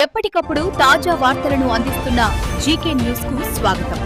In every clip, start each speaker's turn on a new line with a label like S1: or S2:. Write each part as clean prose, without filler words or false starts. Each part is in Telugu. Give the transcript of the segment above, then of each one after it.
S1: ఎప్పటికప్పుడు తాజా వార్తలను అందిస్తున్న జీకే న్యూస్ కు స్వాగతం.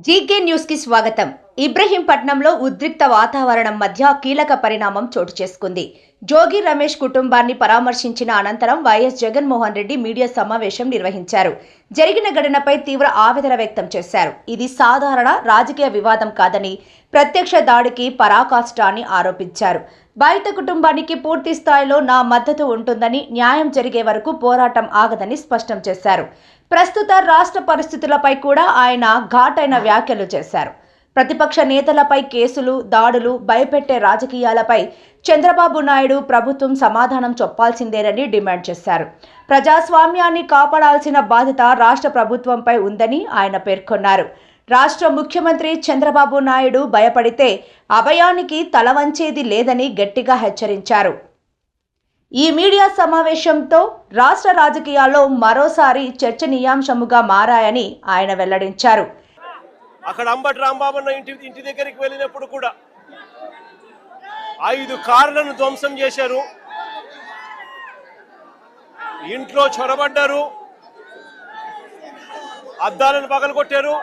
S2: జీకే న్యూస్ కి స్వాగతం. ఇబ్రహీంపట్నంలో ఉద్రిక్త వాతావరణం మధ్య కీలక పరిణామం చోటు చేసుకుంది. జోగి రమేష్ కుటుంబాన్ని పరామర్శించిన అనంతరం వైఎస్ జగన్మోహన్ రెడ్డి మీడియా సమావేశం నిర్వహించారు. జరిగిన ఘటనపై తీవ్ర ఆవేదన వ్యక్తం చేశారు. ఇది సాధారణ రాజకీయ వివాదం కాదని, ప్రత్యక్ష దాడికి పరాకాష్ట అని ఆరోపించారు. బాధిత కుటుంబానికి పూర్తి స్థాయిలో నా మద్దతు ఉంటుందని, న్యాయం జరిగే వరకు పోరాటం ఆగదని స్పష్టం చేశారు. ప్రస్తుత రాష్ట్ర పరిస్థితులపై కూడా ఆయన ఘాటైన వ్యాఖ్యలు చేశారు. ప్రతిపక్ష నేతలపై కేసులు, దాడులు, భయపెట్టే రాజకీయాలపై చంద్రబాబు నాయుడు ప్రభుత్వం సమాధానం చెప్పాల్సిందేనని డిమాండ్ చేశారు. ప్రజాస్వామ్యాన్ని కాపాడాల్సిన బాధ్యత రాష్ట్ర ప్రభుత్వంపై ఉందని ఆయన పేర్కొన్నారు. రాష్ట్ర ముఖ్యమంత్రి చంద్రబాబు నాయుడు భయపడితే అభయానికి తల వంచేది లేదని గట్టిగా హెచ్చరించారు. ఈ మీడియా సమావేశంతో రాష్ట్ర రాజకీయాల్లో మరోసారి చర్చనీయాంశముగా మారాయని ఆయన వెల్లడించారు.
S3: అక్కడ అంబటి రాంబాబు అన్న ఇంటి దగ్గరికి వెళ్ళినప్పుడు కూడా 5 కార్లను ధ్వంసం చేశారు, ఇంట్లో చొరబడ్డారు, అద్దాలను పగలగొట్టారు,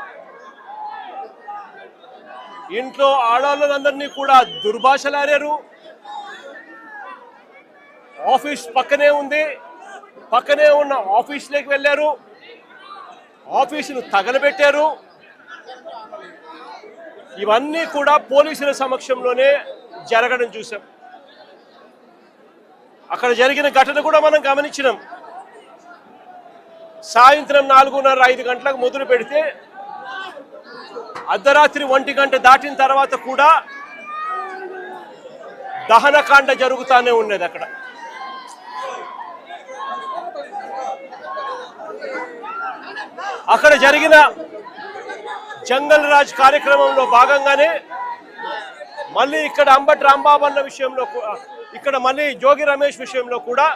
S3: ఇంట్లో ఆడవాళ్ళందరినీ కూడా దుర్భాషలాడారు. ఆఫీస్ పక్కనే ఉంది, పక్కనే ఉన్న ఆఫీస్లోకి వెళ్ళారు, ఆఫీసును తగలబెట్టారు. ఇవన్నీ కూడా పోలీసుల సమక్షంలోనే జరగడం చూసాం. అక్కడ జరిగిన ఘటన కూడా మనం గమనించినాం. సాయంత్రం 4:30-5 గంటలకు మొదలు పెడితే అర్ధరాత్రి 1 గంట దాటిన తర్వాత కూడా దహనకాండ జరుగుతూనే ఉన్నది. అక్కడ జరిగిన జంగల్ రాజ్ కార్యక్రమంలో భాగంగానే మళ్ళీ ఇక్కడ అంబటి రాంబాబు అన్న విషయంలో, ఇక్కడ మళ్ళీ జోగి రమేష్ విషయంలో కూడా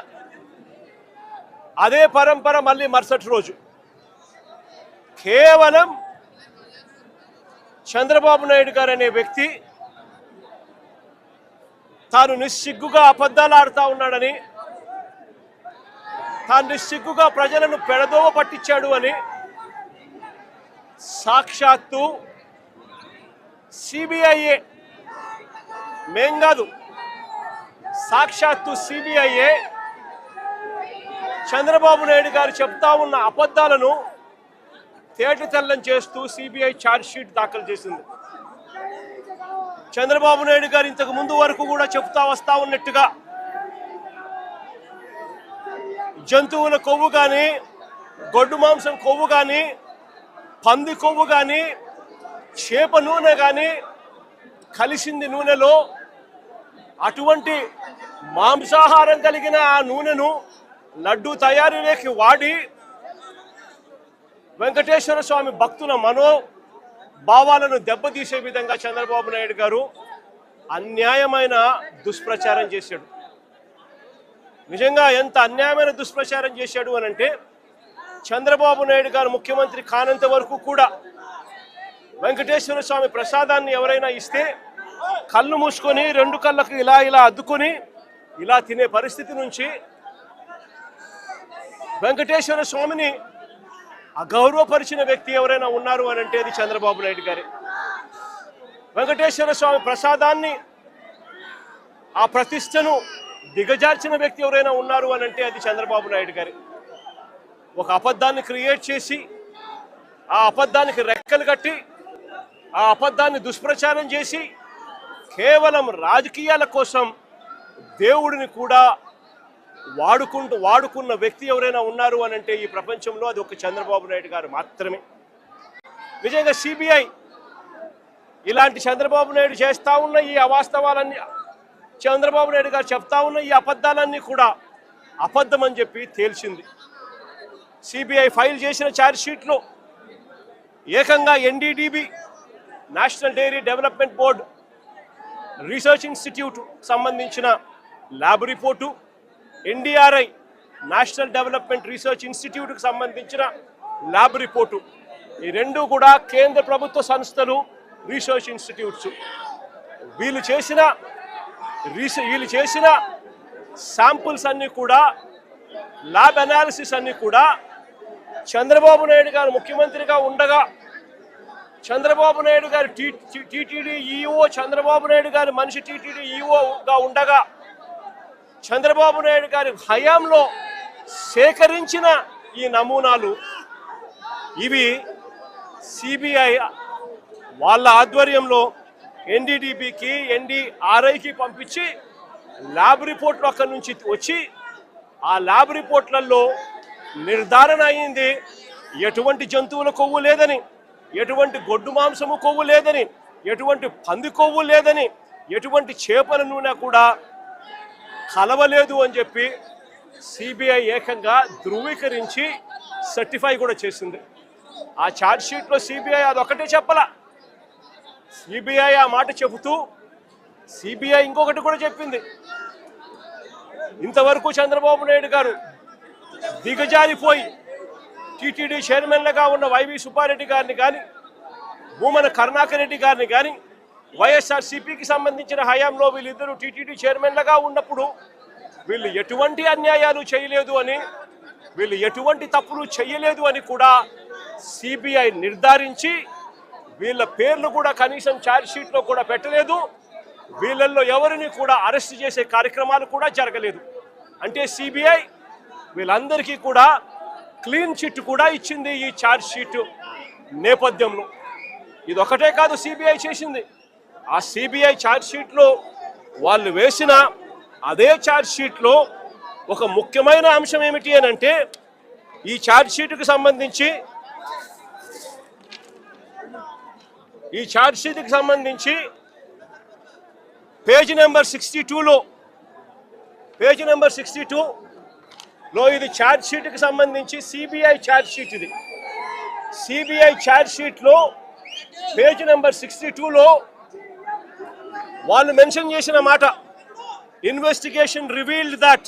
S3: అదే పరంపర మళ్ళీ మరుసటి రోజు కేవలం చంద్రబాబు నాయుడు గారు అనే వ్యక్తి తాను నిస్సిగ్గుగా అబద్ధాలు ఆడుతూ ఉన్నాడని, తాను నిస్సిగ్గుగా ప్రజలను పెడదోవ పట్టించాడు అని సాక్షాత్తు సిబిఐఏ, మేం కాదు, సాక్షాత్తు సిబిఐఏ చంద్రబాబు నాయుడు గారు చెప్తా ఉన్న అబద్ధాలను తేటతెల్లం చేస్తూ సిబిఐ ఛార్జ్ షీట్ దాఖలు చేసింది. చంద్రబాబు నాయుడు గారు ఇంతకు ముందు వరకు కూడా చెప్తా వస్తా ఉన్నట్టుగా జంతువుల కొవ్వు కానీ, గొడ్డు మాంసం కొవ్వు కానీ, పంది కొవ్వు కానీ, చేప నూనె కానీ కలిసింది నూనెలో, అటువంటి మాంసాహారం కలిగిన ఆ నూనెను లడ్డూ తయారీలోకి వాడి వెంకటేశ్వర స్వామి భక్తుల మనోభావాలను దెబ్బతీసే విధంగా చంద్రబాబు నాయుడు గారు అన్యాయమైన దుష్ప్రచారం చేశాడు. నిజంగా ఎంత అన్యాయమైన దుష్ప్రచారం చేశాడు అనంటే, చంద్రబాబు నాయుడు గారు ముఖ్యమంత్రి కానంత వరకు కూడా వెంకటేశ్వర స్వామి ప్రసాదాన్ని ఎవరైనా ఇస్తే కళ్ళు మూసుకొని 2 కళ్ళకు ఇలా అద్దుకొని ఇలా తినే పరిస్థితి నుంచి వెంకటేశ్వర స్వామిని అగౌరవపరిచిన వ్యక్తి ఎవరైనా ఉన్నారు అనంటే అది చంద్రబాబు నాయుడు గారే. వెంకటేశ్వర స్వామి ప్రసాదాన్ని, ఆ ప్రతిష్టను దిగజార్చిన వ్యక్తి ఎవరైనా ఉన్నారు అనంటే అది చంద్రబాబు నాయుడు గారే. ఒక అబద్ధాన్ని క్రియేట్ చేసి, ఆ అబద్ధానికి రెక్కలు కట్టి, ఆ అబద్ధాన్ని దుష్ప్రచారం చేసి కేవలం రాజకీయాల కోసం దేవుడిని కూడా వాడుకున్న వ్యక్తి ఎవరైనా ఉన్నారు అనంటే ఈ ప్రపంచంలో అది ఒక చంద్రబాబు నాయుడు గారు మాత్రమే. నిజంగా సిబిఐ ఇలాంటి చంద్రబాబు నాయుడు చేస్తూ ఉన్న ఈ అవాస్తవాలన్నీ, చంద్రబాబు నాయుడు గారు చెప్తా ఉన్న ఈ అబద్ధాలన్నీ కూడా అబద్ధం అని చెప్పి తేల్చింది. సిబిఐ ఫైల్ చేసిన ఛార్జ్ షీట్లో ఏకంగా NDDB, national dairy development board research institute సంబంధించిన lab report, NDRI national development research ఇన్స్టిట్యూట్కి సంబంధించిన ల్యాబ్ రిపోర్టు, ఈ 2 కూడా కేంద్ర ప్రభుత్వ సంస్థలు, రీసెర్చ్ ఇన్స్టిట్యూట్స్. వీళ్ళు చేసిన శాంపుల్స్ అన్నీ కూడా, ల్యాబ్ అనాలిసిస్ అన్నీ కూడా చంద్రబాబు నాయుడు గారు ముఖ్యమంత్రిగా ఉండగా, చంద్రబాబు నాయుడు గారు టీటీడీ ఈఓ, చంద్రబాబు నాయుడు గారి మనిషి టీటీడీ ఈఓగా ఉండగా, చంద్రబాబు నాయుడు గారి హయాంలో సేకరించిన ఈ నమూనాలు ఇవి సిబిఐ వాళ్ళ ఆధ్వర్యంలో ఎన్డీడీబీకి, ఎన్డీఆర్ఐకి పంపించి ల్యాబ్ రిపోర్ట్లు అక్కడి నుంచి వచ్చి ఆ ల్యాబ్ రిపోర్ట్లలో నిర్ధారణ అయింది ఎటువంటి జంతువుల కొవ్వు లేదని, ఎటువంటి గొడ్డు మాంసము కొవ్వు లేదని, ఎటువంటి పంది కొవ్వు లేదని, ఎటువంటి చేపల నూనె కూడా కలవలేదు అని చెప్పి సిబిఐ ఏకంగా ధృవీకరించి సర్టిఫై కూడా చేసింది. ఆ ఛార్జ్ షీట్లో సిబిఐ అదొకటే చెప్పలా. సిబిఐ ఆ మాట చెబుతూ సిబిఐ ఇంకొకటి కూడా చెప్పింది, ఇంతవరకు చంద్రబాబు నాయుడు గారు దిగజారిపోయి టీటీడీ చైర్మన్లుగా ఉన్న వైవి సుబ్బారెడ్డి గారిని కానీ, భూమన కరుణాకర్ రెడ్డి గారిని కానీ, వైఎస్ఆర్సీపీకి సంబంధించిన హయాంలో వీళ్ళిద్దరూ టీటీడీ చైర్మన్లుగా ఉన్నప్పుడు వీళ్ళు ఎటువంటి అన్యాయాలు చేయలేదు అని, వీళ్ళు ఎటువంటి తప్పులు చేయలేదు అని కూడా సిబిఐ నిర్ధారించి వీళ్ళ పేర్లు కూడా కనీసం ఛార్జ్ షీట్లో కూడా పెట్టలేదు. వీళ్ళల్లో ఎవరిని కూడా అరెస్ట్ చేసే కార్యక్రమాలు కూడా జరగలేదు. అంటే సిబిఐ వీళ్ళందరికీ కూడా క్లీన్ చిట్ కూడా ఇచ్చింది ఈ ఛార్జ్ షీట్ నేపథ్యంలో. ఇది ఒకటే కాదు సిబిఐ చేసింది, ఆ సిబిఐ ఛార్జ్ షీట్లో వాళ్ళు వేసిన అదే ఛార్జ్ షీట్లో ఒక ముఖ్యమైన అంశం ఏమిటి అని అంటే, ఈ ఛార్జ్ షీట్కి సంబంధించి పేజ్ నెంబర్ 62లో ఇది ఛార్జ్ షీట్కి సంబంధించి సిబిఐ ఛార్జ్ షీట్. ఇది సిబిఐ ఛార్జ్ షీట్లో పేజ్ నెంబర్ 62లో వాళ్ళు మెన్షన్ చేసిన మాట, ఇన్వెస్టిగేషన్ రివీల్డ్ దట్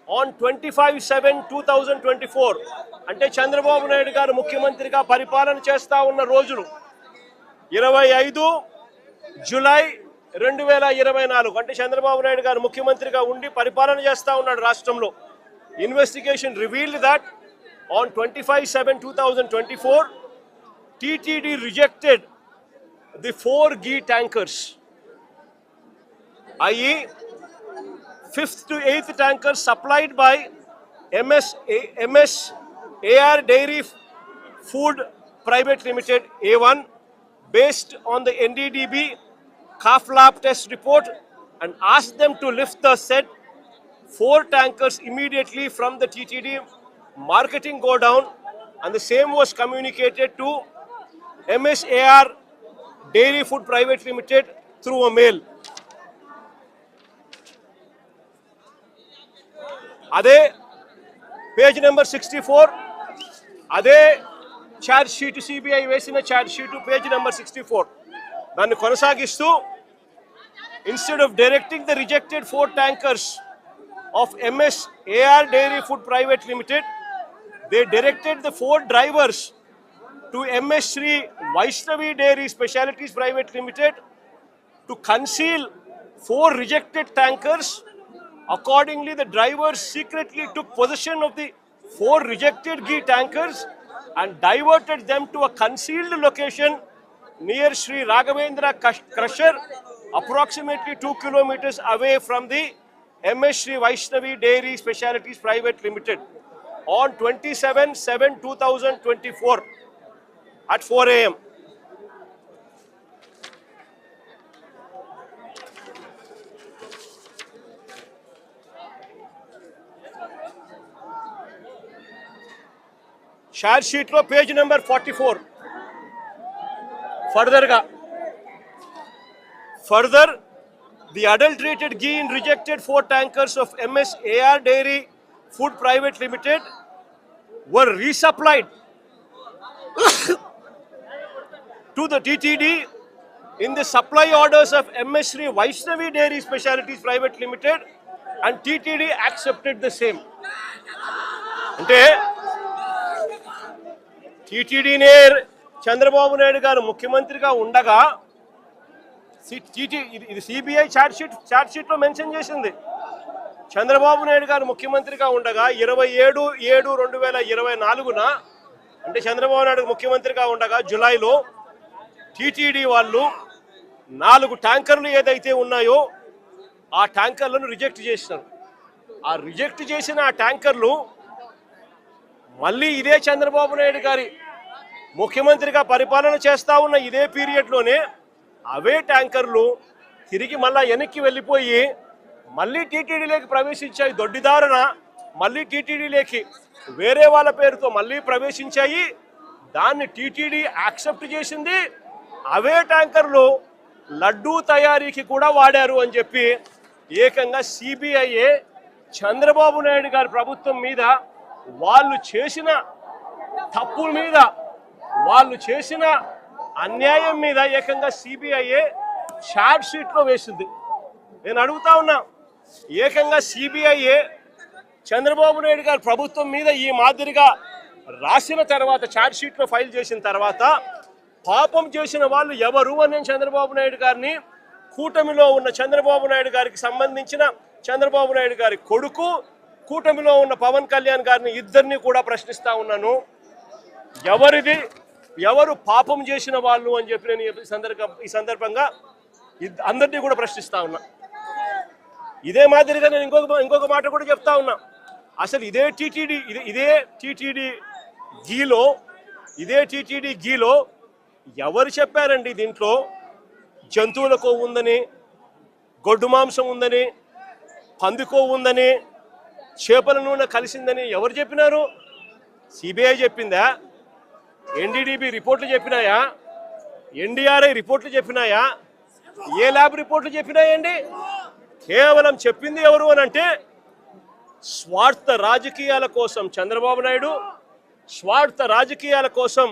S3: ఆన్ 25/7/2024 అంటే చంద్రబాబు నాయుడు గారు ముఖ్యమంత్రిగా పరిపాలన చేస్తూ ఉన్న రోజులు 25 జూలై 2024 అంటే చంద్రబాబు నాయుడు గారు ముఖ్యమంత్రిగా ఉండి పరిపాలన చేస్తూ ఉన్నాడు రాష్ట్రంలో. Investigation revealed that on 25/7/2024 TTD rejected the 4 ghee tankers, i.e. 5th to 8th tankers supplied by MS AR Dairy Food Private Limited A1 based on the NDDB calf lab test report, and asked them to lift the said 4 tankers immediately from the TTD marketing godown, and the same was communicated to MS AR Dairy Food Private Limited through a mail. అదే పేజ్ నెంబర్ 64, అదే ఛార్జ్ షీట్ సిబిఐ వేసిన ఛార్జ్ షీటు పేజ్ నెంబర్ 64 దాన్ని కొనసాగిస్తూ, instead of directing the rejected 4 tankers of MS AR Dairy Food Private Limited, they directed the 4 drivers to MS Shri Vaishnavi Dairy Specialities Private Limited to conceal 4 rejected tankers. Accordingly, the drivers secretly took possession of the 4 rejected ghee tankers and diverted them to a concealed location near Sri Raghavendra Crusher, approximately 2 kilometers away from the MS Shri Vaishnavi Dairy Specialities Private Limited on 27/7/2024 at 4 a.m. Charge షీట్లో page number 44 further the adulterated ghee in rejected 4 tankers of MS AR Dairy Food Private Limited were resupplied to the TTD in the supply orders of MS Shri Vaishnavi Dairy Specialities Private Limited, and TTD accepted the same. అంటే టీటీడీనే చంద్రబాబు నాయుడు గారు ముఖ్యమంత్రిగా ఉండగా ఇది సిబిఐ ఛార్జ్ షీట్లో మెన్షన్ చేసింది, చంద్రబాబు నాయుడు గారు ముఖ్యమంత్రిగా ఉండగా 27/7/2024 అంటే చంద్రబాబు నాయుడు ముఖ్యమంత్రిగా ఉండగా జూలైలో టీటీడీ వాళ్ళు 4 ట్యాంకర్లు ఏదైతే ఉన్నాయో ఆ ట్యాంకర్లను రిజెక్ట్ చేసినారు. ఆ రిజెక్ట్ చేసిన ఆ ట్యాంకర్లు మళ్ళీ ఇదే చంద్రబాబు నాయుడు గారి ముఖ్యమంత్రిగా పరిపాలన చేస్తూ ఉన్న ఇదే పీరియడ్లోనే అవే ట్యాంకర్లు తిరిగి మళ్ళా వెనక్కి వెళ్ళిపోయి మళ్ళీ టీటీడీలోకి ప్రవేశించాయి. దొడ్డిదారున మళ్ళీ టీటీడీలోకి వేరే వాళ్ళ పేరుతో మళ్ళీ ప్రవేశించాయి. దాన్ని టీటీడీ యాక్సెప్ట్ చేసింది. అవే ట్యాంకర్లు లడ్డూ తయారీకి కూడా వాడారు అని చెప్పి ఏకంగా సిబిఐఏ చంద్రబాబు నాయుడు గారి ప్రభుత్వం మీద వాళ్ళు చేసిన తప్పుల మీద వాళ్ళు చేసిన అన్యాయం మీద ఏకంగా సిబిఐఏ ఛార్జ్ షీట్లో వేసింది. నేను అడుగుతా ఉన్నా, ఏకంగా సిబిఐఏ చంద్రబాబు నాయుడు గారి ప్రభుత్వం మీద ఈ మాదిరిగా రాసిన తర్వాత ఛార్జ్ షీట్లో ఫైల్ చేసిన తర్వాత పాపం చేసిన వాళ్ళు ఎవరు అని చంద్రబాబు నాయుడు గారిని, కూటమిలో ఉన్న చంద్రబాబు నాయుడు గారికి సంబంధించిన చంద్రబాబు నాయుడు గారి కొడుకు, కూటమిలో ఉన్న పవన్ కళ్యాణ్ గారిని ఇద్దరిని కూడా ప్రశ్నిస్తా ఉన్నాను. ఎవరు పాపం చేసిన వాళ్ళు అని చెప్పి నేను ఈ సందర్భంగా అందరినీ కూడా ప్రశ్నిస్తా ఉన్నా. ఇదే మాదిరిగా నేను ఇంకొక మాట కూడా చెప్తా ఉన్నా. అసలు ఇదే టీటీడీ గీలో ఎవరు చెప్పారండి దీంట్లో జంతువుల కొవ్వు ఉందని, గొడ్డు మాంసం ఉందని, పంది కొవ్వు ఉందని, చేపల నూనె కలిసిందని ఎవరు చెప్పినారు? సిబిఐ చెప్పిందా? ఎన్డీడీబీ రిపోర్ట్లు చెప్పినాయా? ఎన్డీఆర్ఐ రిపోర్ట్లు చెప్పినాయా? ఏ ల్యాబ్ రిపోర్ట్లు చెప్పినాయండి? కేవలం చెప్పింది ఎవరు అని అంటే స్వార్థ రాజకీయాల కోసం చంద్రబాబు నాయుడు, స్వార్థ రాజకీయాల కోసం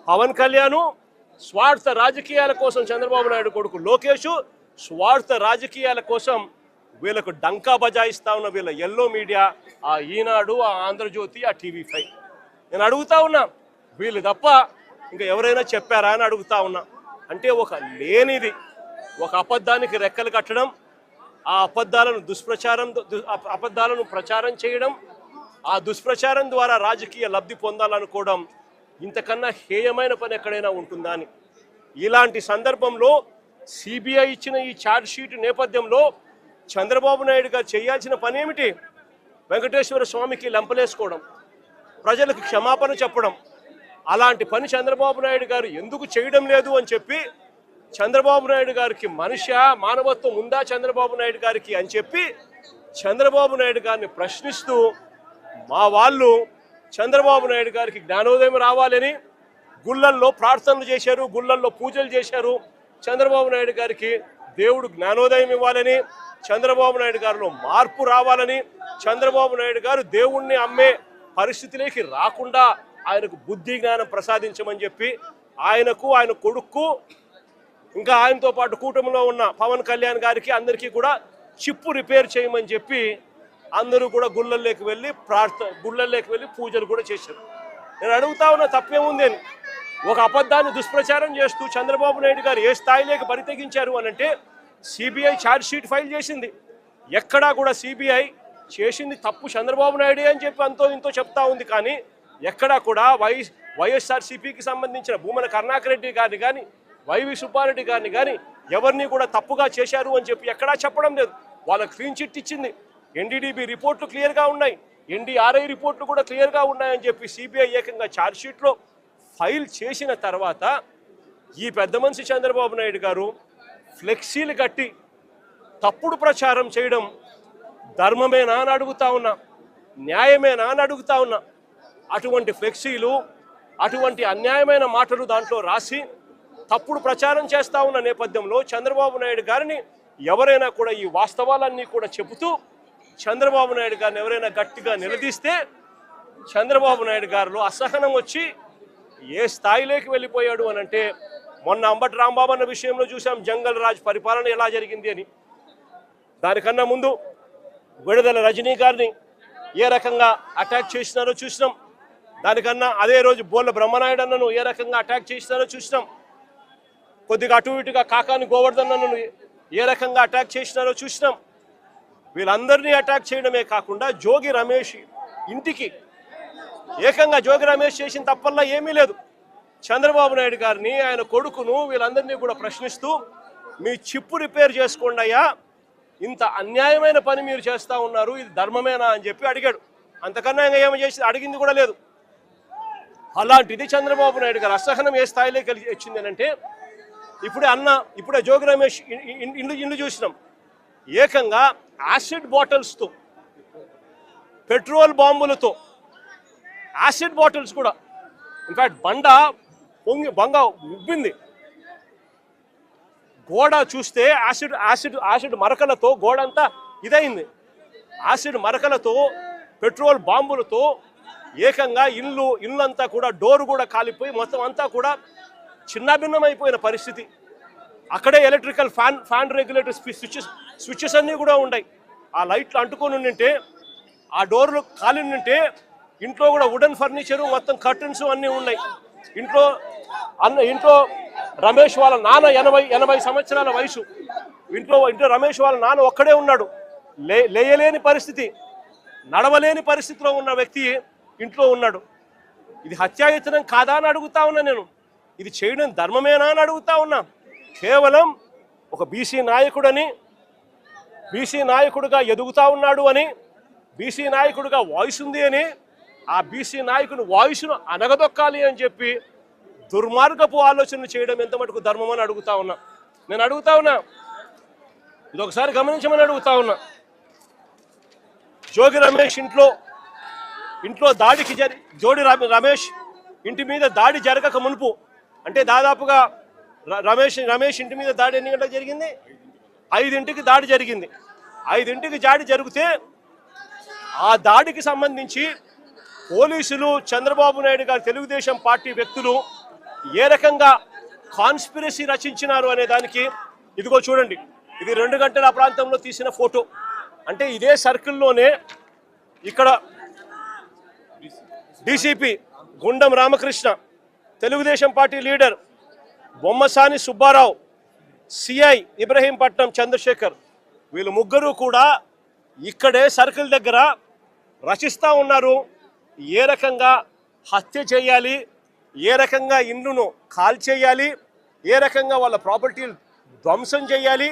S3: పవన్ కళ్యాణ్, స్వార్థ రాజకీయాల కోసం చంద్రబాబు నాయుడు కొడుకు లోకేష్, స్వార్థ రాజకీయాల కోసం వీళ్ళకు డంకా బజాయిస్తా ఉన్న వీళ్ళ ఎల్లో మీడియా, ఆ ఈనాడు, ఆ ఆంధ్రజ్యోతి, ఆ టీవీ5. నేను అడుగుతా ఉన్నా, వీళ్ళు తప్ప ఇంకా ఎవరైనా చెప్పారా అని అడుగుతా ఉన్నా. అంటే ఒక లేనిది, ఒక అబద్ధానికి రెక్కలు కట్టడం, ఆ అబద్ధాలను ప్రచారం చేయడం, ఆ దుష్ప్రచారం ద్వారా రాజకీయ లబ్ధి పొందాలనుకోవడం ఇంతకన్నా హేయమైన పని ఎక్కడైనా ఉంటుందా అని. ఇలాంటి సందర్భంలో సిబిఐ ఇచ్చిన ఈ ఛార్జ్ షీట్ నేపథ్యంలో చంద్రబాబు నాయుడు గారు చేయాల్సిన పని ఏమిటి? వెంకటేశ్వర స్వామికి లెంపలేసుకోవడం, ప్రజలకు క్షమాపణ చెప్పడం. అలాంటి పని చంద్రబాబు నాయుడు గారు ఎందుకు చేయడం లేదు అని చెప్పి, చంద్రబాబు నాయుడు గారికి మానవత్వం ఉందా చంద్రబాబు నాయుడు గారికి అని చెప్పి చంద్రబాబు నాయుడు గారిని ప్రశ్నిస్తూ మా వాళ్ళు చంద్రబాబు నాయుడు గారికి జ్ఞానోదయం రావాలని గుళ్ళల్లో ప్రార్థనలు చేశారు, గుళ్ళల్లో పూజలు చేశారు. చంద్రబాబు నాయుడు గారికి దేవుడు జ్ఞానోదయం ఇవ్వాలని, చంద్రబాబు నాయుడు గారిలో మార్పు రావాలని, చంద్రబాబు నాయుడు గారు దేవుణ్ణి అమ్మే పరిస్థితిలోకి రాకుండా ఆయనకు బుద్ధి జ్ఞానం ప్రసాదించమని చెప్పి ఆయనకు, ఆయన కొడుకు, ఇంకా ఆయనతో పాటు కూటమిలో ఉన్న పవన్ కళ్యాణ్ గారికి అందరికీ కూడా చిప్పు రిపేర్ చేయమని చెప్పి అందరూ కూడా గుళ్ళల్లోకి వెళ్ళి పూజలు కూడా చేశారు. నేను అడుగుతా ఉన్నా, తప్పేముంది అని. ఒక అబద్ధాన్ని దుష్ప్రచారం చేస్తూ చంద్రబాబు నాయుడు గారు ఏ స్థాయిలోకి బరితెగించారు అని అంటే సిబిఐ ఛార్జ్ షీట్ ఫైల్ చేసింది. ఎక్కడా కూడా సిబిఐ చేసింది తప్పు చంద్రబాబు నాయుడే అని చెప్పి అంతో ఇంతో చెప్తా ఉంది. కానీ ఎక్కడా కూడా వైఎస్ఆర్సీపీకి సంబంధించిన భూమన కరుణాకర్ రెడ్డి గారిని కానీ, వైవి సుబ్బారెడ్డి గారిని కానీ ఎవరిని కూడా తప్పుగా చేశారు అని చెప్పి ఎక్కడా చెప్పడం లేదు. వాళ్ళకి క్లీన్ చిట్ ఇచ్చింది. ఎన్డీడీబీ రిపోర్ట్లు క్లియర్గా ఉన్నాయి, ఎన్డీఆర్ఐ రిపోర్ట్లు కూడా క్లియర్గా ఉన్నాయని చెప్పి సిబిఐ ఏకంగా ఛార్జ్ షీట్లో ఫైల్ చేసిన తర్వాత ఈ పెద్ద మనిషి చంద్రబాబు నాయుడు గారు ఫ్లెక్సీలు కట్టి తప్పుడు ప్రచారం చేయడం ధర్మమేనా అని అడుగుతా ఉన్నా, న్యాయమేనా అని అడుగుతా ఉన్నా. అటువంటి ఫ్లెక్సీలు, అటువంటి అన్యాయమైన మాటలు దాంట్లో రాసి తప్పుడు ప్రచారం చేస్తూ ఉన్న నేపథ్యంలో చంద్రబాబు నాయుడు గారిని ఎవరైనా కూడా ఈ వాస్తవాలన్నీ కూడా చెబుతూ చంద్రబాబు నాయుడు గారిని ఎవరైనా గట్టిగా నిలదీస్తే చంద్రబాబు నాయుడు గారిలో అసహనం వచ్చి ఏ స్థాయిలోకి వెళ్ళిపోయాడు అని అంటే, మొన్న అంబటి రాంబాబు అన్న విషయంలో చూసాం జంగల్ రాజ్ పరిపాలన ఎలా జరిగింది అని. దానికన్నా ముందు విడుదల రజనీ గారిని ఏ రకంగా అటాక్ చేసినారో చూసినాం. దానికన్నా అదే రోజు బోళ్ళ బ్రహ్మనాయుడు అన్నను ఏ రకంగా అటాక్ చేసినారో చూసినాం. కొద్దిగా అటు ఇటుగా కాకాని గోవర్ధన్ అన్నను ఏ రకంగా అటాక్ చేసినారో చూసినాం. వీళ్ళందరినీ అటాక్ చేయడమే కాకుండా జోగి రమేష్ ఇంటికి ఏకంగా జోగి రమేష్ చేసిన తప్పల్లా ఏమీ లేదు. చంద్రబాబు నాయుడు గారిని, ఆయన కొడుకును, వీళ్ళందరినీ కూడా ప్రశ్నిస్తూ మీ చిప్పు రిపేర్ చేసుకోండి అయ్యా, ఇంత అన్యాయమైన పని మీరు చేస్తూ ఉన్నారు, ఇది ధర్మమేనా అని చెప్పి అడిగాడు. అంతకన్నా ఇంకా ఏమి చేసి అడిగింది కూడా లేదు. అలాంటిది చంద్రబాబు నాయుడు గారు అసహనం ఏ స్థాయిలోకి వచ్చింది అంటే ఇప్పుడే జోగి రమేష్ ఇల్లు చూసినాం. ఏకంగా యాసిడ్ బాటిల్స్తో, పెట్రోల్ బాంబులతో, యాసిడ్ బాటిల్స్ కూడా, ఇన్ఫాక్ట్ బంగ ఉబ్బింది. గోడ చూస్తే యాసిడ్ మరకలతో గోడ అంతా ఇదైంది. యాసిడ్ మరకలతో, పెట్రోల్ బాంబులతో ఏకంగా ఇల్లంతా కూడా డోర్ కూడా కాలిపోయి మొత్తం అంతా కూడా చిన్నభిన్నమైపోయిన పరిస్థితి. అక్కడే ఎలక్ట్రికల్ ఫ్యాన్ రెగ్యులేటర్ స్విచ్చెస్ అన్నీ కూడా ఉన్నాయి. ఆ లైట్లు అంటుకొని ఉంటే, ఆ డోర్లు కాలి ఉంటే, ఇంట్లో కూడా వుడెన్ ఫర్నిచరు, మొత్తం కర్టన్స్ అన్నీ ఉన్నాయి. ఇంట్లో రమేష్ వాళ్ళ నాన్న 80 సంవత్సరాల వయసు. ఇంట్లో రమేష్ వాళ్ళ నాన్న ఒక్కడే ఉన్నాడు. లేయలేని పరిస్థితి, నడవలేని పరిస్థితిలో ఉన్న వ్యక్తి ఇంట్లో ఉన్నాడు. ఇది హత్యాయత్నం కాదా అని అడుగుతా ఉన్నా నేను. ఇది చేయడం ధర్మమేనా అని అడుగుతా ఉన్నా. కేవలం ఒక బీసీ నాయకుడని, బీసీ నాయకుడిగా ఎదుగుతా ఉన్నాడు అని, బీసీ నాయకుడిగా వాయిస్ ఉంది అని, ఆ బీసీ నాయకుని వాయిస్ను అనగదొక్కాలి అని చెప్పి దుర్మార్గపు ఆలోచనలు చేయడం ఎంత మటుకు ధర్మం అని అడుగుతా ఉన్నా. నేను అడుగుతా ఉన్నా, ఇది ఒకసారి గమనించమని అడుగుతా ఉన్నా. జోగి రమేష్ ఇంట్లో దాడికి రమేష్ ఇంటి మీద దాడి జరగక మునుపు, అంటే దాదాపుగా రమేష్ ఇంటి మీద దాడి ఎన్ని గంటలకు జరిగింది? 5ంటికి దాడి జరిగింది. 5ంటికి దాడి జరిగితే ఆ దాడికి సంబంధించి పోలీసులు, చంద్రబాబు నాయుడు గారు, తెలుగుదేశం పార్టీ వ్యక్తులు ఏ రకంగా కాన్స్పిరసీ రచించినారు అనే దానికి ఇదిగో చూడండి. ఇది 2 గంటల ప్రాంతంలో తీసిన ఫోటో. అంటే ఇదే సర్కిల్లోనే ఇక్కడ DCP Gundam Ramakrishna, Telugu Desam party leader Bommasani Subbarao, CI Ibrahimpatnam Chandrashekar, వీళ్ళు ముగ్గురు కూడా ఇక్కడే సర్కిల్ దగ్గర రచిస్తూ ఉన్నారు. ఏ రకంగా హత్య చేయాలి, ఏ రకంగా ఇండ్లను కాల్చేయాలి, ఏ రకంగా వాళ్ళ ప్రాపర్టీలు ధ్వంసం చేయాలి,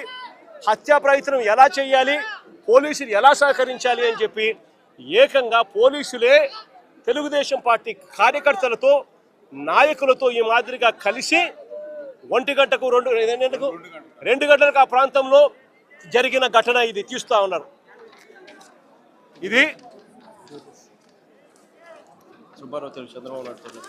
S3: హత్యా ప్రయత్నం ఎలా చేయాలి, పోలీసులు ఎలా సహకరించాలి అని చెప్పి ఏకంగా పోలీసులే తెలుగుదేశం పార్టీ కార్యకర్తలతో, నాయకులతో ఈ మాదిరిగా కలిసి 1 గంటకు 2 గంటలకు ఆ ప్రాంతంలో జరిగిన ఘటన ఇది తీస్తూ ఉన్నారు. ఇది సుబ్బారావు చంద్రబాబు నాయుడు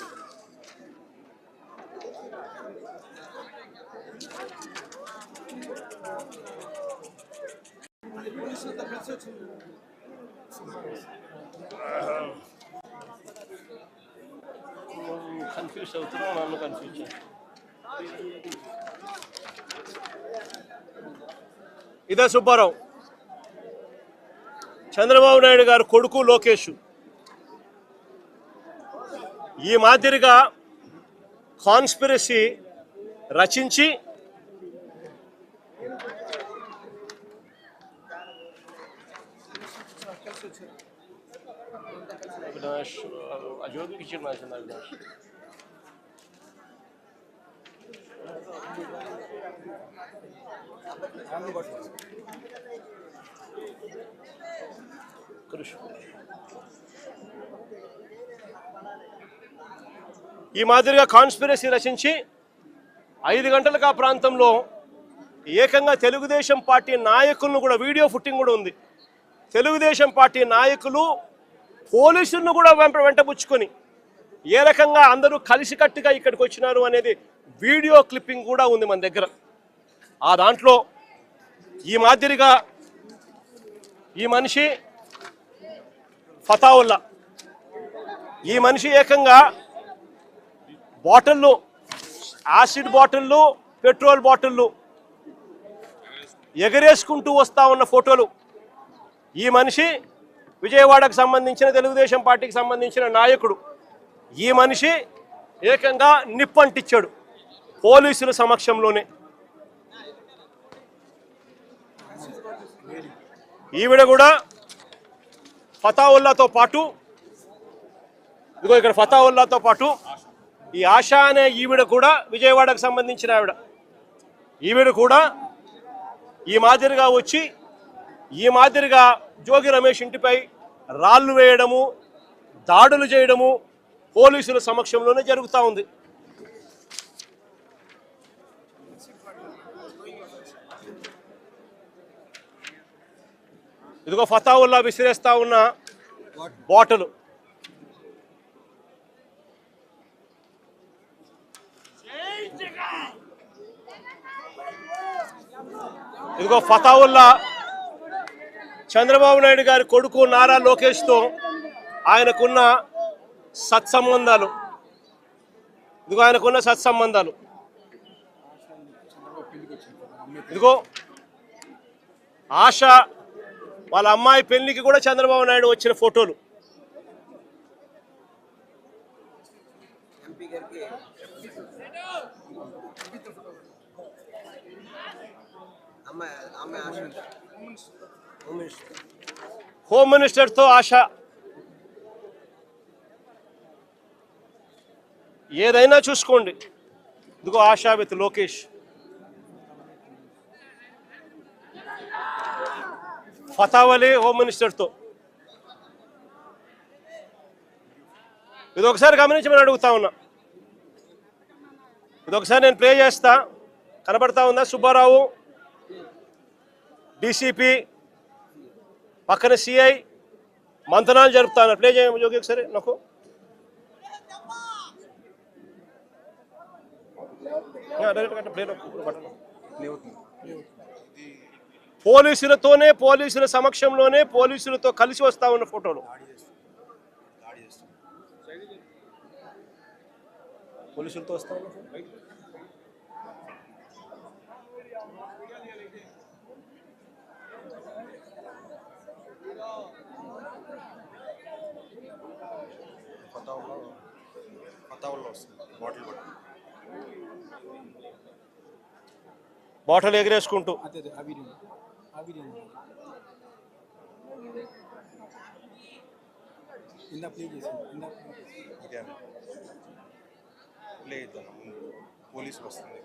S3: కన్ఫ్యూజ్ అవుతున్నావు, నన్ను కన్ఫ్యూజ్ చేయి. ఇదే సుబ్బారావు, చంద్రబాబు నాయుడు గారు కొడుకు లోకేష్. ఈ మాదిరిగా కాన్స్పిరసీ రచించి అజోగికి చిన్న అవినాష్ ఈ మాదిరిగా కాన్స్పిరసీ రచించి 5 గంటలకు ఆ ప్రాంతంలో ఏకంగా తెలుగుదేశం పార్టీ నాయకులను కూడా, వీడియో ఫుటింగ్ కూడా ఉంది, తెలుగుదేశం పార్టీ నాయకులు పోలీసులను కూడా వెంటబుచ్చుకొని ఏ రకంగా అందరూ కలిసికట్టుగా ఇక్కడికి వచ్చినారు అనేది వీడియో క్లిప్పింగ్ కూడా ఉంది మన దగ్గర. ఆ దాంట్లో ఈ మాదిరిగా ఈ మనిషి ఫతావుల్లా, ఈ మనిషి ఏకంగా బాటిళ్ళు, యాసిడ్ బాటిళ్ళు, పెట్రోల్ బాటిళ్ళు ఎగరేసుకుంటూ వస్తూ ఉన్న ఫోటోలు. ఈ మనిషి విజయవాడకు సంబంధించిన తెలుగుదేశం పార్టీకి సంబంధించిన నాయకుడు. ఈ మనిషి ఏకంగా నిప్పంటిచ్చాడు పోలీసుల సమక్షంలోనే. ఈవిడ కూడా ఫతావుల్లాతో పాటు ఇదిగో ఇక్కడ ఫతావుల్లాతో పాటు ఈ ఆశా అనే ఈవిడ కూడా విజయవాడకు సంబంధించిన ఈవిడ కూడా ఈ మాదిరిగా వచ్చి ఈ మాదిరిగా జోగి రమేష్ ఇంటిపై రాళ్ళు వేయడము దాడులు చేయడము పోలీసుల సమక్షంలోనే జరుగుతూ ఉంది. ఇదిగో ఫతావుల్లా విసిరేస్తా ఉన్న బాటలు. ఇదిగో ఫతావుల్లా చంద్రబాబు నాయుడు గారి కొడుకు నారా లోకేష్తో ఆయనకున్న సత్సంబంధాలు. ఇదిగో ఆయనకున్న సత్సంబంధాలు. ఇదిగో ఆశ వాళ్ళ అమ్మాయి పెళ్లికి కూడా చంద్రబాబు నాయుడు వచ్చిన ఫోటోలు. హోమ్ మినిస్టర్తో ఆశ. ఏదైనా చూసుకోండి. ఇదిగో ఆశా విత్ లోకేష్. ఫతావలి హోమ్ మినిస్టర్తో. ఇది ఒకసారి గమనించమని అడుగుతా ఉన్నా. ఇది ఒకసారి నేను ప్లే చేస్తా. కనబడతా ఉందా? సుబ్బారావు డీసీపీ పక్కన సిఐ మంతనాలు జరుపుతాను. ప్లే చేయము జోగి ఒకసారి నాకు. పోలీసులతోనే పోలీసుల సమక్షంలోనే పోలీసులతో కలిసి వస్తా ఉన్న ఫోటోలు. పోలీసులతో వస్తా ఉన్న బాటలు ఎగరేసుకుంటూ
S4: పోలీసులు వస్తుంది.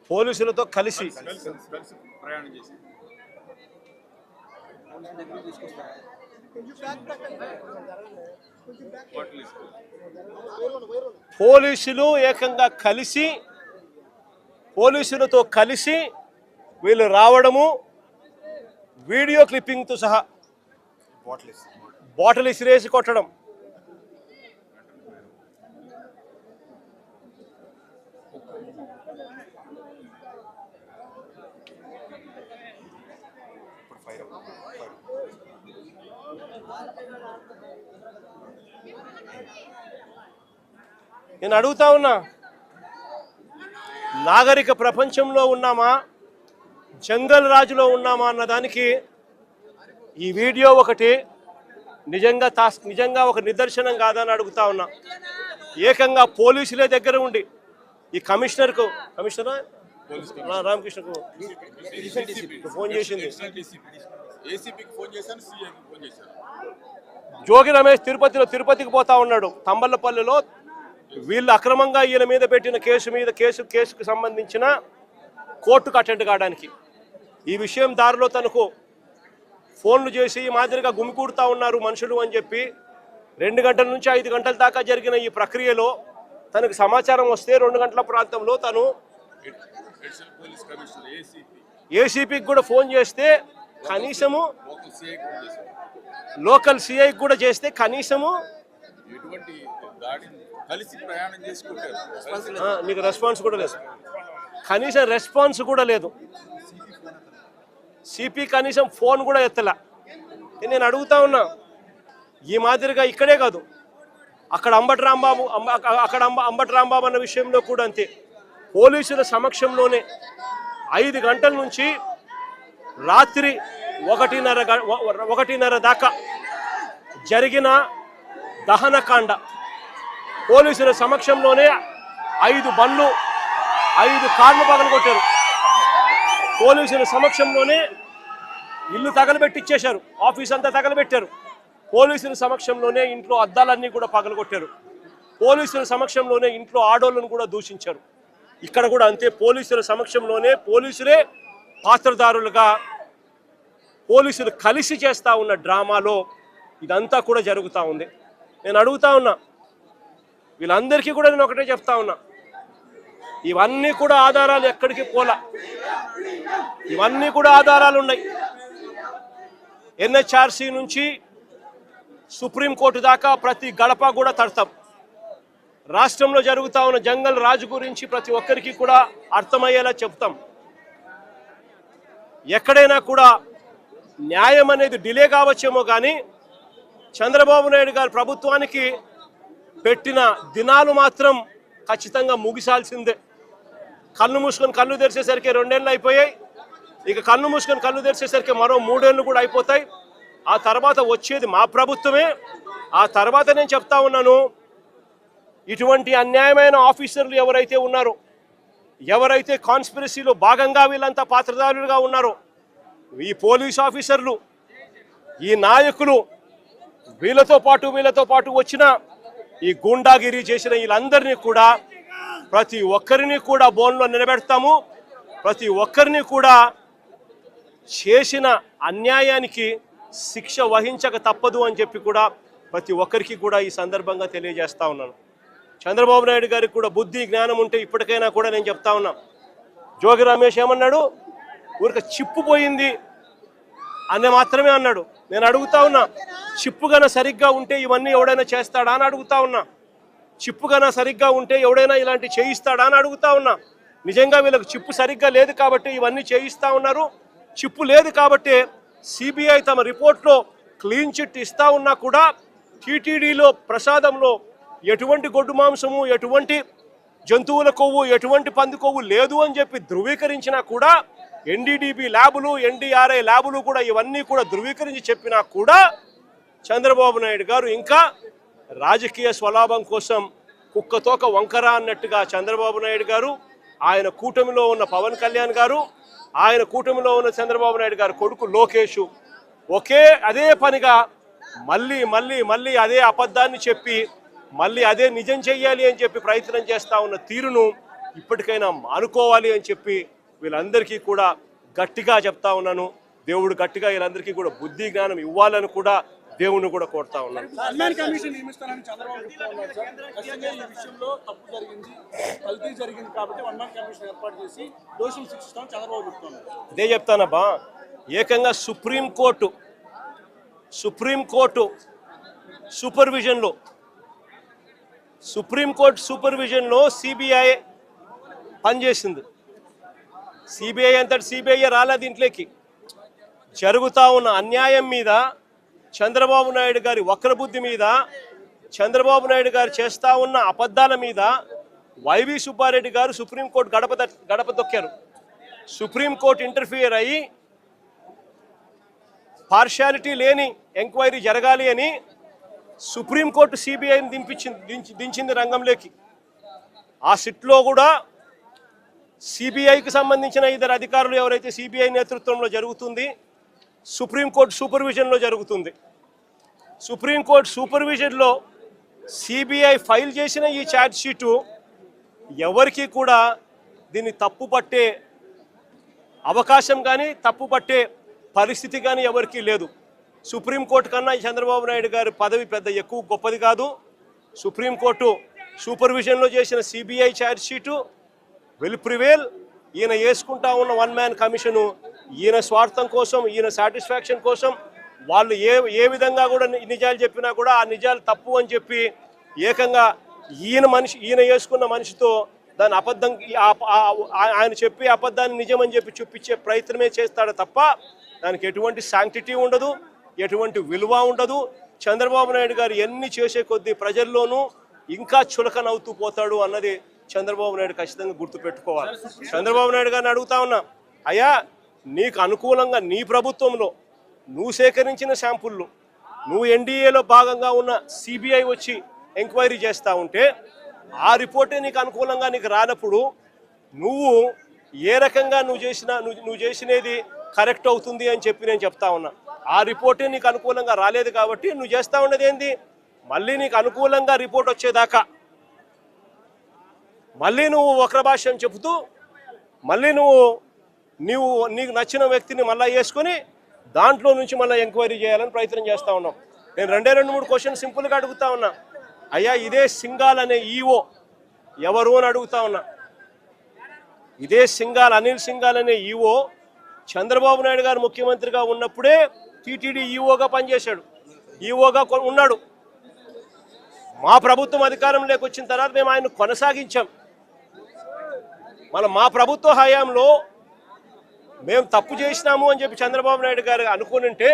S3: పోలీసులతో కలిసి
S4: ప్రయాణం చేసి
S3: పోలీసులు ఏకంగా కలిసి పోలీసులతో కలిసి వీళ్ళు రావడము, వీడియో క్లిప్పింగ్తో సహా బాటిల్ ఇసిరేసి కొట్టడం. నేను అడుగుతా ఉన్నా, నాగరిక ప్రపంచంలో ఉన్నామా, జంగల్ రాజులో ఉన్నామా అన్నదానికి ఈ వీడియో ఒకటి నిజంగా ఒక నిదర్శనం కాదని అడుగుతా ఉన్నా. ఏకంగా పోలీసులే దగ్గర ఉండి ఈ కమిషనర్ రామకృష్ణకు ఫోన్ చేసింది. జోగి రమేష్ తిరుపతికి పోతా ఉన్నాడు. తంబళ్ళపల్లిలో వీళ్ళు అక్రమంగా ఈయన మీద పెట్టిన కేసుకు సంబంధించిన కోర్టుకు అటెండ్ కావడానికి ఈ విషయం దారిలో తనకు ఫోన్లు చేసి ఈ మాదిరిగా గుమికూడుతూ ఉన్నారు మనుషులు అని చెప్పి 2 గంటల నుంచి 5 గంటల దాకా జరిగిన ఈ ప్రక్రియలో తనకు సమాచారం వస్తే 2 గంటల ప్రాంతంలో తను ఏసీపీకి కూడా ఫోన్ చేస్తే కనీసము లోకల్ సిఐకి కూడా చేస్తే కనీసము నీకు రెస్పాన్స్ కూడా లేదు. కనీసం రెస్పాన్స్ కూడా లేదు. సిపి కనీసం ఫోన్ కూడా ఎత్తలా. నేను అడుగుతా ఉన్నా, ఈ మాదిరిగా ఇక్కడే కాదు అక్కడ అంబటి రాంబాబు అన్న విషయంలో కూడా అంతే. పోలీసుల సమక్షంలోనే 5 గంటల నుంచి రాత్రి 1:30 దాకా జరిగిన దహనకాండ పోలీసుల సమక్షంలోనే 5 బండ్లు 5 కార్లు పగలగొట్టారు. పోలీసుల సమక్షంలోనే ఇల్లు తగలబెట్టిచ్చేశారు, ఆఫీస్ అంతా తగలబెట్టారు. పోలీసుల సమక్షంలోనే ఇంట్లో అద్దాలన్నీ కూడా పగలగొట్టారు. పోలీసుల సమక్షంలోనే ఇంట్లో ఆడోళ్ళను కూడా దూషించారు. ఇక్కడ కూడా అంతే, పోలీసుల సమక్షంలోనే పోలీసులే పాత్రదారులుగా పోలీసులు కలిసి చేస్తూ ఉన్న డ్రామాలో ఇదంతా కూడా జరుగుతూ ఉంది. నేను అడుగుతా ఉన్నా, వీళ్ళందరికీ కూడా నేను ఒకటే చెప్తా ఉన్నా, ఇవన్నీ కూడా ఆధారాలు ఎక్కడికి పోలా, ఇవన్నీ కూడా ఆధారాలు ఉన్నాయి. ఎన్హెచ్ఆర్సీ నుంచి సుప్రీంకోర్టు దాకా ప్రతి గడప కూడా తడతాం. రాష్ట్రంలో జరుగుతూ ఉన్న జంగల్ రాజు గురించి ప్రతి ఒక్కరికి కూడా అర్థమయ్యేలా చెప్తాం. ఎక్కడైనా కూడా న్యాయం అనేది డిలే కావచ్చేమో కానీ చంద్రబాబు నాయుడు గారి ప్రభుత్వానికి పెట్టిన దినాలు మాత్రం ఖచ్చితంగా ముగిసాల్సిందే. కళ్ళు మూసుకొని కళ్ళు తెరిచేసరికి 2 ఏళ్ళు అయిపోయాయి. ఇక కళ్ళు మూసుకొని కళ్ళు తెరిచేసరికి మరో 3 ఏళ్ళు కూడా అయిపోతాయి. ఆ తర్వాత వచ్చేది మా ప్రభుత్వమే. ఆ తర్వాత నేను చెప్తా ఉన్నాను, ఇటువంటి అన్యాయమైన ఆఫీసర్లు ఎవరైతే ఉన్నారో, ఎవరైతే కాన్స్పిరసీలో భాగంగా వీళ్ళంతా పాత్రదారులుగా ఉన్నారో, ఈ పోలీస్ ఆఫీసర్లు, ఈ నాయకులు, వీళ్ళతో పాటు వచ్చిన ఈ గూండాగిరి చేసిన వీళ్ళందరినీ కూడా ప్రతి ఒక్కరిని కూడా బోన్లో నిలబెడతాము. ప్రతి ఒక్కరిని కూడా చేసిన అన్యాయానికి శిక్ష వహించక తప్పదు అని చెప్పి కూడా ప్రతి ఒక్కరికి కూడా ఈ సందర్భంగా తెలియజేస్తా ఉన్నాను. చంద్రబాబు నాయుడు గారికి కూడా బుద్ధి జ్ఞానం ఉంటే ఇప్పటికైనా కూడా నేను చెప్తా ఉన్నా, జోగి రమేష్ ఏమన్నాడు, ఊరిక చిప్పు పోయింది అని మాత్రమే అన్నాడు. నేను అడుగుతా ఉన్నా, చిప్పు గన సరిగ్గా ఉంటే ఇవన్నీ ఎవడైనా చేస్తాడా అని అడుగుతా ఉన్నా. చిప్పు గన సరిగ్గా ఉంటే ఎవడైనా ఇలాంటి చేయిస్తాడా అని అడుగుతా ఉన్నా. నిజంగా వీళ్ళకి చిప్పు సరిగ్గా లేదు కాబట్టి ఇవన్నీ చేయిస్తా ఉన్నారు. చిప్పు లేదు కాబట్టి సిబిఐ తమ రిపోర్ట్లో క్లీన్ చిట్ ఇస్తా ఉన్నా కూడా టీటీడీలో ప్రసాదంలో ఎటువంటి గొడ్డు మాంసము, ఎటువంటి జంతువుల కొవ్వు, ఎటువంటి పంది కొవ్వు లేదు అని చెప్పి ధృవీకరించినా కూడా, ఎన్డీడీబీ ల్యాబులు, ఎన్డీఆర్ఐ ల్యాబులు కూడా ఇవన్నీ కూడా ధృవీకరించి చెప్పినా కూడా చంద్రబాబు నాయుడు గారు ఇంకా రాజకీయ స్వలాభం కోసం కుక్కతోక వంకర అన్నట్టుగా చంద్రబాబు నాయుడు గారు, ఆయన కూటమిలో ఉన్న పవన్ కళ్యాణ్ గారు, ఆయన కూటమిలో ఉన్న చంద్రబాబు నాయుడు గారు కొడుకు లోకేష్ అదే పనిగా మళ్ళీ అదే అబద్ధాన్ని చెప్పి మళ్ళీ అదే నిజం చెయ్యాలి అని చెప్పి ప్రయత్నం చేస్తా ఉన్న తీరును ఇప్పటికైనా అనుకోవాలి అని చెప్పి వీళ్ళందరికీ కూడా గట్టిగా చెప్తా ఉన్నాను. దేవుడు గట్టిగా వీళ్ళందరికీ కూడా బుద్ధి జ్ఞానం ఇవ్వాలని కూడా దేవుని కూడా కోరుతా ఉన్నాను. ఇదే చెప్తానబ్బా, ఏకంగా సుప్రీంకోర్టు సూపర్విజన్లో సిబిఐ పనిచేసింది. సిబిఐ అంతటి సిబిఐ రాలేదు ఇంట్లోకి. జరుగుతూ ఉన్న అన్యాయం మీద, చంద్రబాబు నాయుడు గారి వక్రబుద్ధి మీద, చంద్రబాబు నాయుడు గారు చేస్తూ ఉన్న అబద్ధాల మీద వైవి సుబ్బారెడ్డి గారు సుప్రీంకోర్టు గడప దొక్కారు. సుప్రీంకోర్టు ఇంటర్ఫియర్ అయ్యి పార్షాలిటీ లేని ఎంక్వైరీ జరగాలి అని సుప్రీంకోర్టు సిబిఐని దించింది రంగంలోకి. ఆ సిట్లో కూడా సిబిఐకి సంబంధించిన 2 అధికారులు ఎవరైతే సిబిఐ నేతృత్వంలో జరుగుతుంది, సుప్రీంకోర్టు సూపర్విజన్లో జరుగుతుంది. సుప్రీంకోర్టు సూపర్విజన్లో సిబిఐ ఫైల్ చేసిన ఈ ఛార్జ్ షీటు ఎవరికి కూడా దీన్ని తప్పు పట్టే అవకాశం కానీ తప్పు పట్టే పరిస్థితి కానీ ఎవరికీ లేదు. సుప్రీంకోర్టు కన్నా చంద్రబాబు నాయుడు గారి పదవి పెద్ద ఎక్కువ గొప్పది కాదు. సుప్రీంకోర్టు సూపర్విజన్లో చేసిన CBI charge sheet will prevail. ఈయన వేసుకుంటా ఉన్న 1 మ్యాన్ కమిషను ఈయన స్వార్థం కోసం, ఈయన సాటిస్ఫాక్షన్ కోసం వాళ్ళు ఏ విధంగా కూడా నిజాలు చెప్పినా కూడా ఆ నిజాలు తప్పు అని చెప్పి ఏకంగా ఈయన వేసుకున్న మనిషితో దాని అబద్ధం, ఆయన చెప్పి అబద్ధాన్ని నిజమని చెప్పి చూపించే ప్రయత్నమే చేస్తాడు తప్ప దానికి ఎటువంటి శాంక్టిటీ ఉండదు, ఎటువంటి విలువ ఉండదు. చంద్రబాబు నాయుడు గారు ఎన్ని చేసే కొద్దీ ప్రజల్లోనూ ఇంకా చులకనవుతూ పోతాడు అన్నది చంద్రబాబు నాయుడు ఖచ్చితంగా గుర్తుపెట్టుకోవాలి. చంద్రబాబు నాయుడు గారిని అడుగుతా ఉన్నా, అయ్యా నీకు అనుకూలంగా నీ ప్రభుత్వంలో నువ్వు సేకరించిన శాంపుళ్ళు, నువ్వు ఎన్డీఏలో భాగంగా ఉన్న సిబిఐ వచ్చి ఎంక్వైరీ చేస్తూ ఉంటే ఆ రిపోర్టే నీకు అనుకూలంగా నీకు రానప్పుడు నువ్వు ఏ రకంగా నువ్వు చేసినది కరెక్ట్ అవుతుంది అని చెప్పి నేను చెప్తా ఉన్నా. ఆ రిపోర్టే నీకు అనుకూలంగా రాలేదు కాబట్టి నువ్వు చేస్తూ ఉన్నది ఏంది, మళ్ళీ నీకు అనుకూలంగా రిపోర్ట్ వచ్చేదాకా మళ్ళీ నువ్వు వక్ర భాష్యం చెబుతూ మళ్ళీ నీకు నచ్చిన వ్యక్తిని మళ్ళీ వేసుకొని దాంట్లో నుంచి మళ్ళీ ఎంక్వైరీ చేయాలని ప్రయత్నం చేస్తూ ఉన్నాం. నేను 2-3 క్వశ్చన్ సింపుల్గా అడుగుతా ఉన్నా. అయ్యా, ఇదే సింగాల్ అనే ఈఓ ఎవరు అని అడుగుతా ఉన్నా. ఇదే అనిల్ సింగాల్ అనే ఈఓ చంద్రబాబు నాయుడు గారు ముఖ్యమంత్రిగా ఉన్నప్పుడే టీటీడీ ఈఓగా పనిచేశాడు, ఈఓగా ఉన్నాడు. మా ప్రభుత్వం అధికారంలోకి వచ్చిన తర్వాత మేము ఆయన కొనసాగించాం. మా ప్రభుత్వ హయాంలో మేము తప్పు చేసినాము అని చెప్పి చంద్రబాబు నాయుడు గారు అనుకుని ఉంటే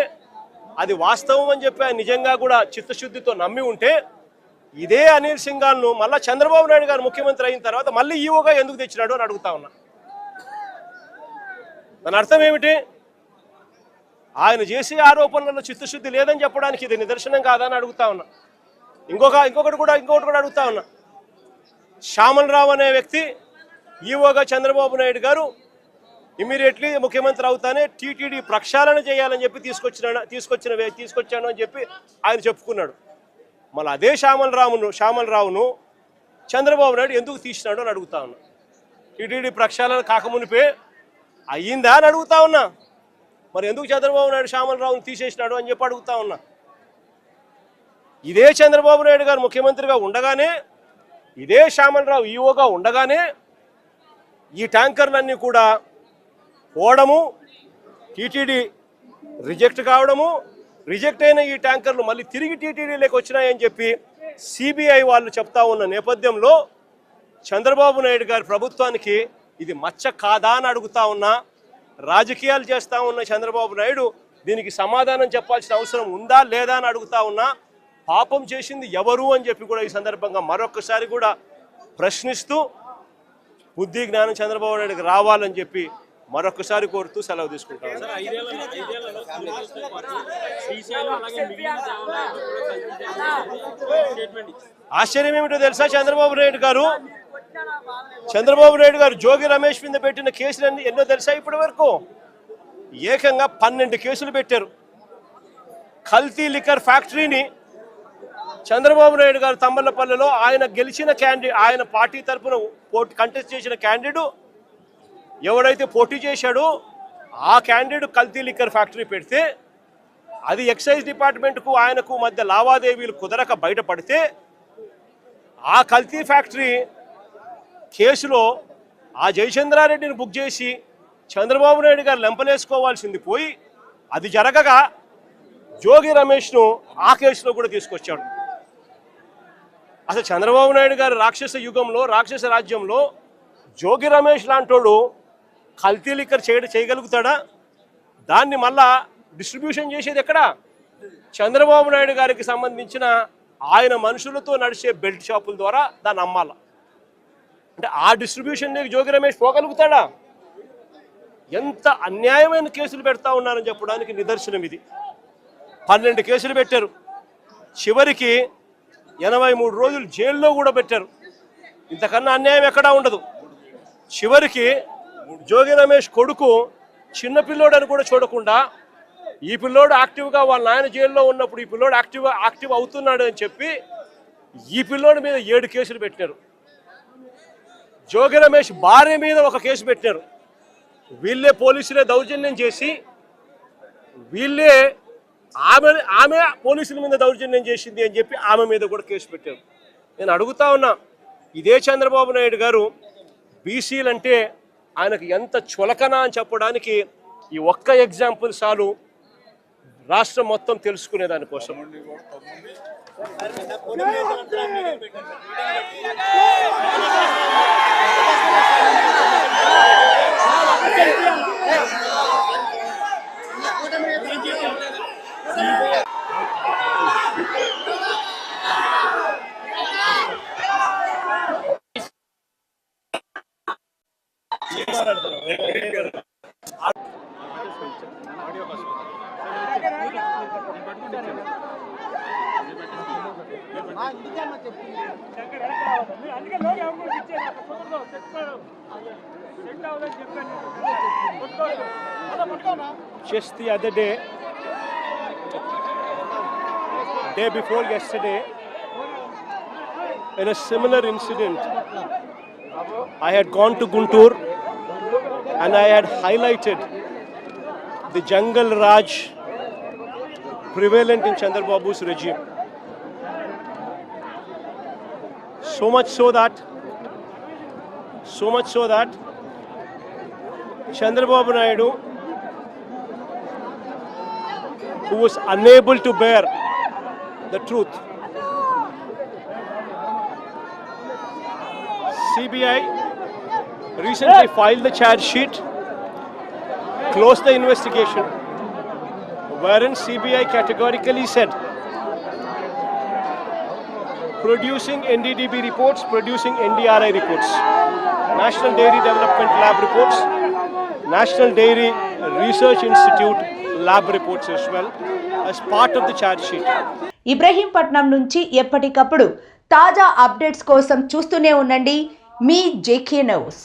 S3: అది వాస్తవం అని చెప్పి ఆయన నిజంగా కూడా చిత్తశుద్ధితో నమ్మి ఉంటే ఇదే అనిల్ సింగాల్ను మళ్ళీ చంద్రబాబు నాయుడు గారు ముఖ్యమంత్రి అయిన తర్వాత మళ్ళీ ఈఓగా ఎందుకు తెచ్చినాడు అని అడుగుతా ఉన్నా. దాని అర్థం ఏమిటి? ఆయన చేసే ఆరోపణలలో చిత్తశుద్ధి లేదని చెప్పడానికి ఇది నిదర్శనం కాదని అడుగుతా ఉన్నా. ఇంకొకటి కూడా అడుగుతా ఉన్నా. శ్యామల్ రావు అనే వ్యక్తి ఈఓగా చంద్రబాబు నాయుడు గారు ఇమీడియట్లీ ముఖ్యమంత్రి అవుతానే టీటీడీ ప్రక్షాళన చేయాలని చెప్పి తీసుకొచ్చాను అని చెప్పి ఆయన చెప్పుకున్నాడు. మళ్ళీ అదే శ్యామల్ రావును చంద్రబాబు నాయుడు ఎందుకు తీసినాడు అని అడుగుతా ఉన్నా. టీటీడీ ప్రక్షాళన కాకమునిపే అయ్యిందా అని అడుగుతా ఉన్నా. మరి ఎందుకు చంద్రబాబు నాయుడు శ్యామల్ రావును తీసేసినాడు అని చెప్పి అడుగుతా ఉన్నా. ఇదే చంద్రబాబు నాయుడు గారు ముఖ్యమంత్రిగా ఉండగానే, ఇదే శ్యామల్ రావు ఈఓగా ఉండగానే ఈ ట్యాంకర్లన్నీ కూడా పోవడము, టీటీడీ రిజెక్ట్ కావడము, రిజెక్ట్ అయిన ఈ ట్యాంకర్లు మళ్ళీ తిరిగి టీటీడీలోకి వచ్చినాయని చెప్పి సిబిఐ వాళ్ళు చెప్తా ఉన్న నేపథ్యంలో చంద్రబాబు నాయుడు గారి ప్రభుత్వానికి ఇది మచ్చ కాదా అని అడుగుతా ఉన్నా. రాజకీయాలు చేస్తూ ఉన్న చంద్రబాబు నాయుడు దీనికి సమాధానం చెప్పాల్సిన అవసరం ఉందా లేదా అని అడుగుతా ఉన్నా. పాపం చేసింది ఎవరు అని చెప్పి కూడా ఈ సందర్భంగా మరొకసారి కూడా ప్రశ్నిస్తూ బుద్ధి జ్ఞానం చంద్రబాబు నాయుడుకి రావాలని చెప్పి మరొకసారి కోరుతూ సెలవు తీసుకుంటాను. ఆశ్చర్యం ఏమిటో తెలుసా? చంద్రబాబు నాయుడు గారు జోగి రమేష్ మీద పెట్టిన కేసులన్నీ ఎన్నో తెలుసా? ఇప్పటి వరకు ఏకంగా 12 కేసులు పెట్టారు. కల్తీ లిక్కర్ ఫ్యాక్టరీని చంద్రబాబు నాయుడు గారు తమ్మలపల్లిలో ఆయన గెలిచిన ఆయన పార్టీ తరఫున కంటెస్ట్ చేసిన క్యాండిడేట్ ఎవడైతే పోటీ చేశాడో ఆ క్యాండిడేట్ కల్తీ లిక్కర్ ఫ్యాక్టరీ పెడితే అది ఎక్సైజ్ డిపార్ట్మెంట్కు ఆయనకు మధ్య లావాదేవీలు కుదరక బయటపడితే ఆ కల్తీ ఫ్యాక్టరీ కేసులో ఆ జయచంద్రారెడ్డిని బుక్ చేసి చంద్రబాబు నాయుడు గారు లెంపలేసుకోవాల్సింది పోయి అది జరగగా జోగి రమేష్ను ఆ కేసులో కూడా తీసుకొచ్చాడు. అసలు చంద్రబాబు నాయుడు గారు రాక్షస యుగంలో, రాక్షస రాజ్యంలో జోగి రమేష్ లాంటోడు కల్తీ లిక్కర్ చేయగలుగుతాడా? దాన్ని మళ్ళా డిస్ట్రిబ్యూషన్ చేసేది ఎక్కడ? చంద్రబాబు నాయుడు గారికి సంబంధించిన ఆయన మనుషులతో నడిచే బెల్ట్ షాపుల ద్వారా దాన్ని అమ్మాల. అంటే ఆ డిస్ట్రిబ్యూషన్ జోగి రమేష్ పోగలుగుతాడా? ఎంత అన్యాయమైన కేసులు పెడతా ఉన్నారని చెప్పడానికి నిదర్శనం ఇది. 12 కేసులు పెట్టారు, చివరికి 83 రోజులు జైల్లో కూడా పెట్టారు. ఇంతకన్నా అన్యాయం ఎక్కడా ఉండదు. చివరికి జోగి రమేష్ కొడుకు చిన్నపిల్లోడని కూడా చూడకుండా ఈ పిల్లోడు యాక్టివ్గా వాళ్ళ నాయన జైల్లో ఉన్నప్పుడు ఈ పిల్లోడు యాక్టివ్ అవుతున్నాడు అని చెప్పి ఈ పిల్లోడి మీద 7 కేసులు పెట్టినారు. జోగి రమేష్ భార్య మీద ఒక కేసు పెట్టినారు. వీళ్ళే పోలీసులే దౌర్జన్యం చేసి వీళ్ళే ఆమె పోలీసుల మీద దౌర్జన్యం చేసింది అని చెప్పి ఆమె మీద కూడా కేసు పెట్టారు. నేను అడుగుతా ఉన్నా, ఇదే చంద్రబాబు నాయుడు గారు బీసీలంటే ఆయనకు ఎంత చులకన అని చెప్పడానికి ఈ ఒక్క ఎగ్జాంపుల్ చాలు రాష్ట్రం మొత్తం తెలుసుకునే దానికోసం. Just the other day before yesterday, in a similar incident, I had gone to Guntur and I had highlighted the Jungle Raj prevalent in Chandrababu's regime. So much so that Chandrababu Naidu, who was unable to bear the truth, CBI recently filed the charge sheet, closed the investigation, wherein CBI categorically said producing NDDB reports, producing NDRI reports, National Dairy Development Lab reports, National Dairy Research Institute lab reports as well as part of the charge sheet.
S2: Ibrahimpatnam నుంచి ఎప్పటికప్పుడు తాజా అప్డేట్స్ కోసం చూస్తూనే ఉండండి మీ జేకే న్యూస్.